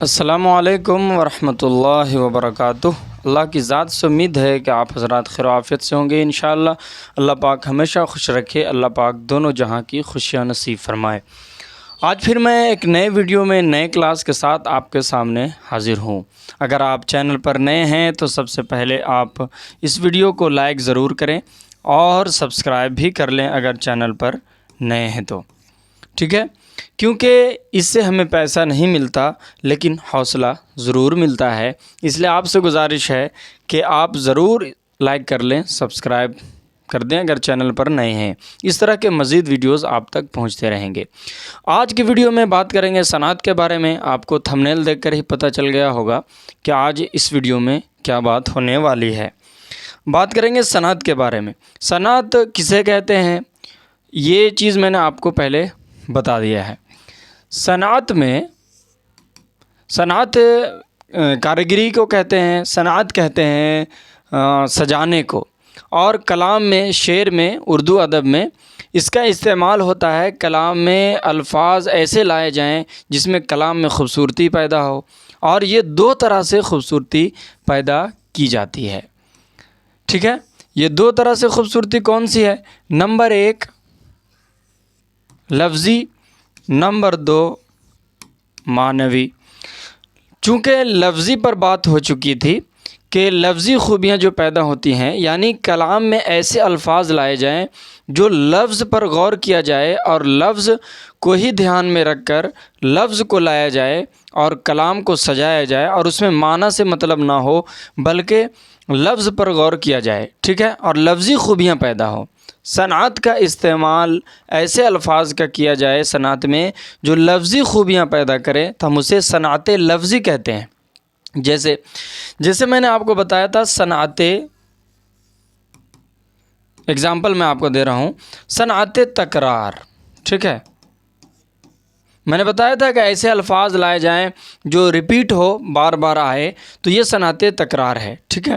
السلام علیکم ورحمۃ اللہ وبرکاتہ۔ اللہ کی ذات سے امید ہے کہ آپ حضرات خیر و عافیت سے ہوں گے انشاءاللہ۔ اللہ پاک ہمیشہ خوش رکھے، اللہ پاک دونوں جہاں کی خوشیاں نصیب فرمائے۔ آج پھر میں ایک نئے ویڈیو میں نئے کلاس کے ساتھ آپ کے سامنے حاضر ہوں۔ اگر آپ چینل پر نئے ہیں تو سب سے پہلے آپ اس ویڈیو کو لائک ضرور کریں اور سبسکرائب بھی کر لیں اگر چینل پر نئے ہیں تو، ٹھیک ہے؟ کیونکہ اس سے ہمیں پیسہ نہیں ملتا لیکن حوصلہ ضرور ملتا ہے، اس لیے آپ سے گزارش ہے کہ آپ ضرور لائک کر لیں، سبسکرائب کر دیں اگر چینل پر نئے ہیں۔ اس طرح کے مزید ویڈیوز آپ تک پہنچتے رہیں گے۔ آج کی ویڈیو میں بات کریں گے صنعت کے بارے میں۔ آپ کو تھمبنیل دیکھ کر ہی پتہ چل گیا ہوگا کہ آج اس ویڈیو میں کیا بات ہونے والی ہے۔ بات کریں گے صنعت کے بارے میں۔ صنعت کسے کہتے ہیں یہ چیز میں نے آپ کو پہلے بتا دیا ہے۔ صنعت کاریگری کو کہتے ہیں، صنعت کہتے ہیں سجانے کو، اور کلام میں، شعر میں، اردو ادب میں اس کا استعمال ہوتا ہے۔ کلام میں الفاظ ایسے لائے جائیں جس میں کلام میں خوبصورتی پیدا ہو، اور یہ دو طرح سے خوبصورتی پیدا کی جاتی ہے، ٹھیک ہے؟ یہ دو طرح سے خوبصورتی کون سی ہے؟ نمبر 1 لفظی، نمبر 2 معنوی۔ چونکہ لفظی پر بات ہو چکی تھی کہ لفظی خوبیاں جو پیدا ہوتی ہیں، یعنی کلام میں ایسے الفاظ لائے جائیں جو لفظ پر غور کیا جائے اور لفظ کو ہی دھیان میں رکھ کر لفظ کو لایا جائے اور کلام کو سجایا جائے، اور اس میں معنی سے مطلب نہ ہو بلکہ لفظ پر غور کیا جائے، ٹھیک ہے؟ اور لفظی خوبیاں پیدا ہوں۔ صنعت کا استعمال ایسے الفاظ کا کیا جائے صنعت میں جو لفظی خوبیاں پیدا کرے تو ہم اسے صنعت لفظی کہتے ہیں۔ جیسے میں نے آپ کو بتایا تھا صنعت، اگزامپل میں آپ کو دے رہا ہوں، صنعت تکرار، ٹھیک ہے؟ میں نے بتایا تھا کہ ایسے الفاظ لائے جائیں جو ریپیٹ ہو، بار بار آئے، تو یہ صنعت تکرار ہے، ٹھیک ہے؟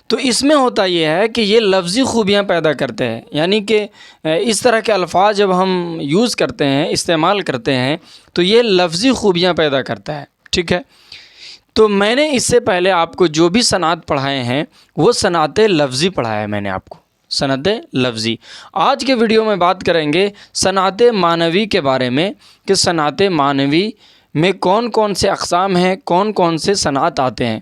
تو اس میں ہوتا یہ ہے کہ یہ لفظی خوبیاں پیدا کرتے ہیں، یعنی کہ اس طرح کے الفاظ جب ہم یوز کرتے ہیں، استعمال کرتے ہیں، تو یہ لفظی خوبیاں پیدا کرتا ہے، ٹھیک ہے؟ تو میں نے اس سے پہلے آپ کو جو بھی صنعت پڑھائے ہیں وہ صنعت لفظی پڑھایا ہے میں نے آپ کو، صنعت لفظی۔ آج کے ویڈیو میں بات کریں گے صنعت معنوی کے بارے میں کہ صنعت معنوی میں کون کون سے اقسام ہیں، کون کون سے صنعت آتے ہیں۔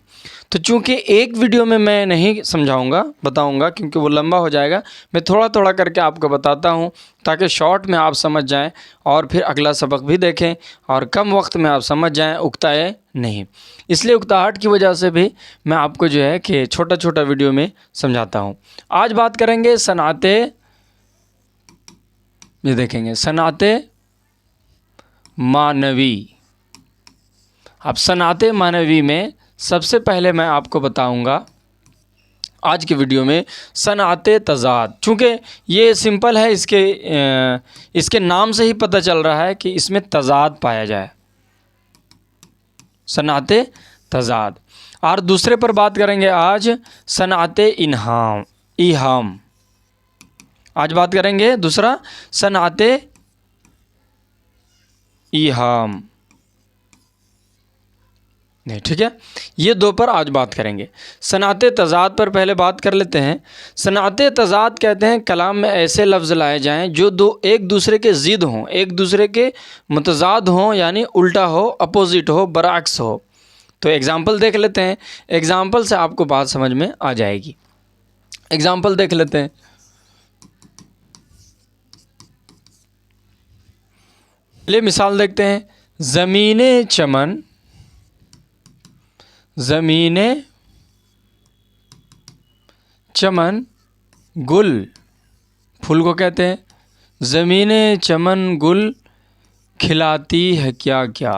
تو چونکہ ایک ویڈیو میں نہیں سمجھاؤں گا، بتاؤں گا، کیونکہ وہ لمبا ہو جائے گا، میں تھوڑا تھوڑا کر کے آپ کو بتاتا ہوں تاکہ شارٹ میں آپ سمجھ جائیں اور پھر اگلا سبق بھی دیکھیں اور کم وقت میں آپ سمجھ جائیں، اکتائے نہیں۔ اس لیے اکتاہٹ کی وجہ سے بھی میں آپ کو جو ہے کہ چھوٹا چھوٹا ویڈیو میں سمجھاتا ہوں۔ آج بات کریں گے صنعت، یہ دیکھیں گے صنعت معنوی۔ اب صنعت معنوی میں سب سے پہلے میں آپ کو بتاؤں گا آج کی ویڈیو میں صنعت تضاد۔ چونکہ یہ سمپل ہے، اس کے نام سے ہی پتہ چل رہا ہے کہ اس میں تضاد پایا جائے، صنعت تضاد۔ اور دوسرے پر بات کریں گے آج صنعت ایہام۔ آج بات کریں گے دوسرا صنعت ایہام، نہیں، ٹھیک ہے؟ یہ دو پر آج بات کریں گے۔ صنعت تضاد پر پہلے بات کر لیتے ہیں۔ صنعت تضاد کہتے ہیں کلام میں ایسے لفظ لائے جائیں جو ایک دوسرے کے ضد ہوں، ایک دوسرے کے متضاد ہوں، یعنی الٹا ہو، اپوزٹ ہو، برعکس ہو۔ تو ایگزامپل دیکھ لیتے ہیں، ایگزامپل سے آپ کو بات سمجھ میں آ جائے گی۔ ایگزامپل دیکھ لیتے ہیں۔ پہلے مثال دیکھتے ہیں، زمین چمن، زمین چمن گل، پھول کو کہتے ہیں، زمین چمن گل کھلاتی ہے کیا کیا۔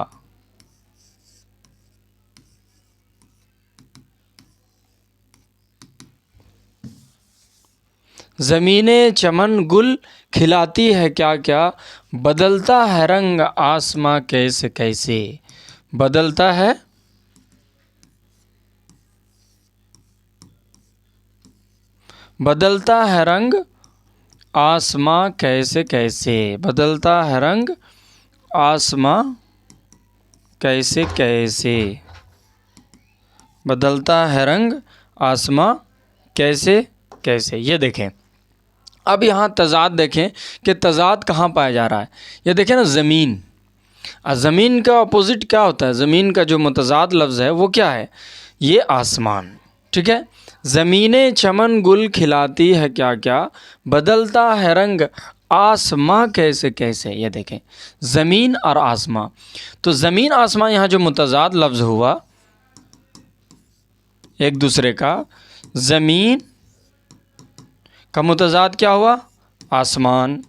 زمین چمن گل کھلاتی ہے کیا کیا، بدلتا ہے رنگ آسماں کیسے کیسے، بدلتا ہے رنگ آسماں کیسے کیسے، بدلتا ہے رنگ آسماں کیسے کیسے، بدلتا ہے رنگ آسماں کیسے کیسے۔ یہ دیکھیں اب یہاں تضاد دیکھیں کہ تضاد کہاں پایا جا رہا ہے۔ یہ دیکھیں نا زمین، زمین کا اپوزٹ کیا ہوتا ہے؟ زمین کا جو متضاد لفظ ہے وہ کیا ہے؟ یہ آسمان، ٹھیک ہے۔ زمینیں چمن گل کھلاتی ہے کیا کیا، بدلتا ہے رنگ آسماں کیسے کیسے۔ یہ دیکھیں زمین اور آسماں، تو زمین آسماں یہاں جو متضاد لفظ ہوا ایک دوسرے کا، زمین کا متضاد کیا ہوا؟ آسمان۔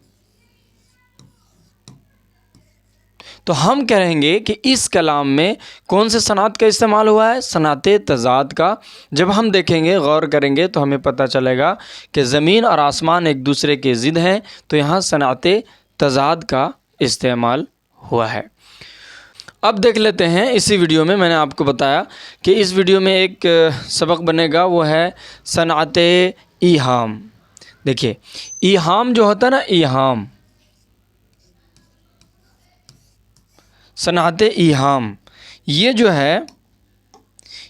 تو ہم کہیں گے کہ اس کلام میں کون سے صنعت کا استعمال ہوا ہے؟ صنعت تضاد کا۔ جب ہم دیکھیں گے، غور کریں گے تو ہمیں پتہ چلے گا کہ زمین اور آسمان ایک دوسرے کے ضد ہیں، تو یہاں صنعت تضاد کا استعمال ہوا ہے۔ اب دیکھ لیتے ہیں اسی ویڈیو میں نے آپ کو بتایا کہ اس ویڈیو میں ایک سبق بنے گا، وہ ہے صنعت ایہام۔ دیکھیے ایہام جو ہوتا ہے نا، ایہام، صنعت ایہام، یہ جو ہے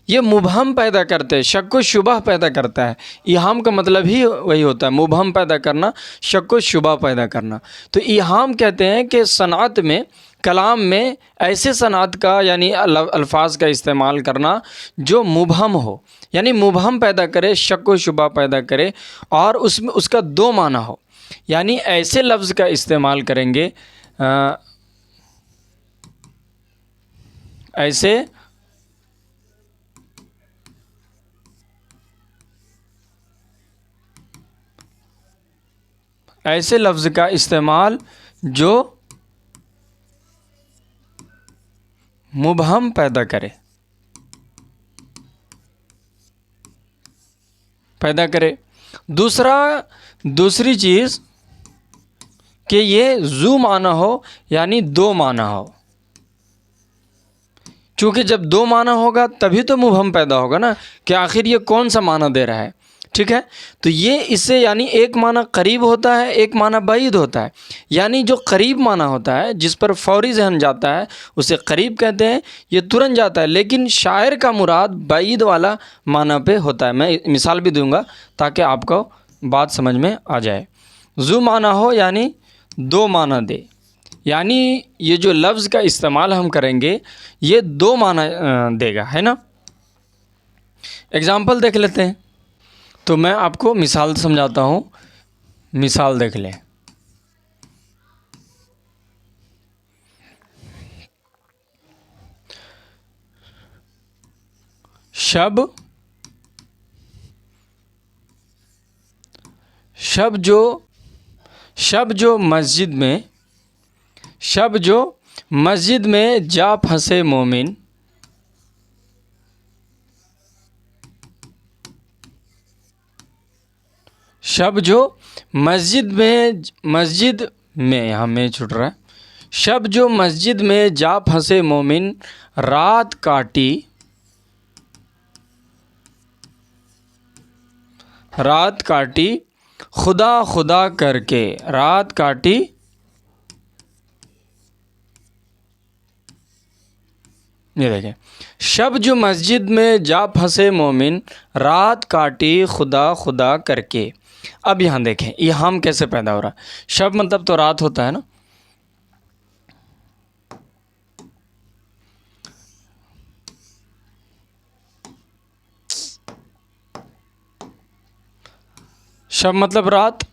یہ مبہم پیدا کرتے، شک و شبہ پیدا کرتا ہے۔ ایہام کا مطلب ہی وہی ہوتا ہے، مبہم پیدا کرنا، شک و شبہ پیدا کرنا۔ تو ایہام کہتے ہیں کہ صنعت میں، کلام میں ایسے صنعت کا یعنی الفاظ کا استعمال کرنا جو مبہم ہو، یعنی مبہم پیدا کرے، شک و شبہ پیدا کرے، اور اس میں اس کا دو معنی ہو۔ یعنی ایسے لفظ کا استعمال کریں گے، ایسے لفظ کا استعمال جو مبہم پیدا کرے۔ دوسری چیز کہ یہ ذو معنی ہو، یعنی دو معنی ہو۔ چونکہ جب دو معنی ہوگا تبھی تو مبہم پیدا ہوگا نا، کہ آخر یہ کون سا معنی دے رہا ہے، ٹھیک ہے۔ تو یہ اس سے یعنی ایک معنی قریب ہوتا ہے، ایک معنی بعید ہوتا ہے۔ یعنی جو قریب معنی ہوتا ہے، جس پر فوری ذہن جاتا ہے، اسے قریب کہتے ہیں، یہ ترنت جاتا ہے۔ لیکن شاعر کا مراد بعید والا معنی پہ ہوتا ہے۔ میں مثال بھی دوں گا تاکہ آپ کو بات سمجھ میں آ جائے۔ ذو معنی ہو یعنی دو معنی دے، یعنی یہ جو لفظ کا استعمال ہم کریں گے یہ دو معنی دے گا، ہے نا۔ اگزامپل دیکھ لیتے ہیں، تو میں آپ کو مثال سمجھاتا ہوں، مثال دیکھ لیں۔ شب جو مسجد میں جا پھنسے مومن، شب جو مسجد میں یہاں میں چھٹ رہا ہے، شب جو مسجد میں جا پھنسے مومن، رات کاٹی خدا خدا کر کے، رات کاٹی یہ دیکھیں، شب جو مسجد میں جا پھنسے مومن، رات کاٹی خدا خدا کر کے۔ اب یہاں دیکھیں ایہام کیسے پیدا ہو رہا ہے۔ شب مطلب تو رات ہوتا ہے نا، شب مطلب رات،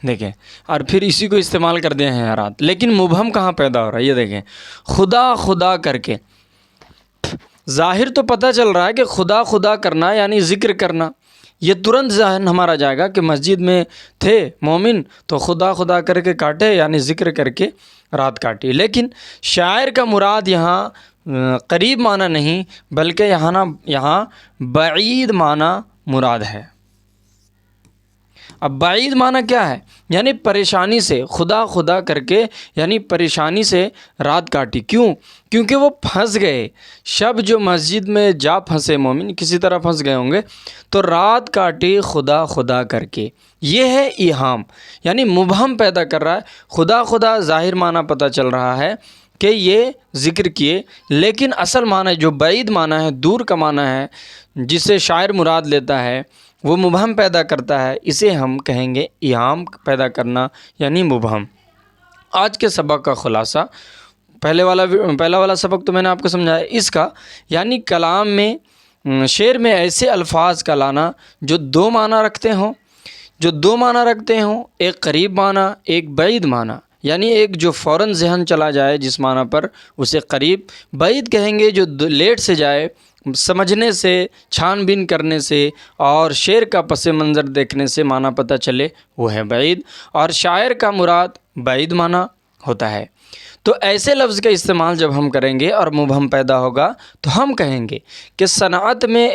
دیکھیں، اور پھر اسی کو استعمال کر دیا ہے رات۔ لیکن مبہم کہاں پیدا ہو رہا ہے؟ یہ دیکھیں خدا خدا کر کے۔ ظاہر تو پتہ چل رہا ہے کہ خدا خدا کرنا یعنی ذکر کرنا، یہ ترنت ذہن ہمارا جائے گا کہ مسجد میں تھے مومن تو خدا خدا کر کے کاٹے، یعنی ذکر کر کے رات کاٹی۔ لیکن شاعر کا مراد یہاں قریب معنی نہیں بلکہ یہاں بعید معنی مراد ہے۔ اب بعید معنی کیا ہے؟ یعنی پریشانی سے، خدا خدا کر کے یعنی پریشانی سے رات کاٹی۔ کیونکہ وہ پھنس گئے۔ شب جو مسجد میں جا پھنسے مومن، کسی طرح پھنس گئے ہوں گے، تو رات کاٹی خدا خدا کر کے۔ یہ ہے ایہام، یعنی مبہم پیدا کر رہا ہے۔ خدا خدا ظاہر معنی پتہ چل رہا ہے کہ یہ ذکر کیے، لیکن اصل معنی جو بعید معنی ہے، دور کا معنی ہے، جسے شاعر مراد لیتا ہے، وہ مبہم پیدا کرتا ہے، اسے ہم کہیں گے ایہام پیدا کرنا یعنی مبہم۔ آج کے سبق کا خلاصہ، پہلا والا سبق تو میں نے آپ کو سمجھایا، اس کا یعنی کلام میں شعر میں ایسے الفاظ کا لانا جو دو معنی رکھتے ہوں، ایک قریب معنی، ایک بعید معنی، یعنی ایک جو فوراً ذہن چلا جائے جس معنی پر اسے قریب، بعید کہیں گے جو لیٹ سے جائے، سمجھنے سے، چھان بین کرنے سے اور شعر کا پس منظر دیکھنے سے معنی پتہ چلے، وہ ہے بعید، اور شاعر کا مراد بعید معنی ہوتا ہے۔ تو ایسے لفظ کا استعمال جب ہم کریں گے اور مبہم پیدا ہوگا تو ہم کہیں گے کہ صنعت میں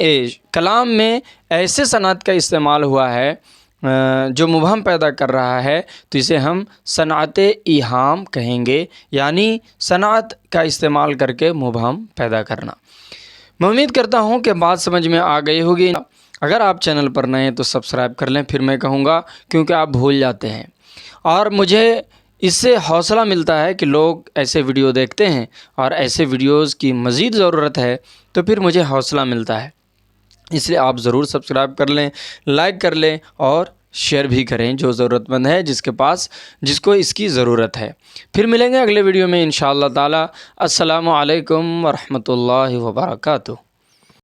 کلام میں ایسے صنعت کا استعمال ہوا ہے جو مبہم پیدا کر رہا ہے، تو اسے ہم صنعت ایہام کہیں گے، یعنی صنعت کا استعمال کر کے مبہم پیدا کرنا۔ میں امید کرتا ہوں کہ بات سمجھ میں آ گئی ہوگی۔ اگر آپ چینل پر نئے ہیں تو سبسکرائب کر لیں، پھر میں کہوں گا کیونکہ آپ بھول جاتے ہیں، اور مجھے اس سے حوصلہ ملتا ہے کہ لوگ ایسے ویڈیو دیکھتے ہیں اور ایسے ویڈیوز کی مزید ضرورت ہے، تو پھر مجھے حوصلہ ملتا ہے۔ اس لیے آپ ضرور سبسکرائب کر لیں، لائک کر لیں اور شیئر بھی کریں جو ضرورت مند ہے، جس کو اس کی ضرورت ہے۔ پھر ملیں گے اگلے ویڈیو میں انشاءاللہ تعالی۔ السلام علیکم ورحمۃ اللہ وبرکاتہ۔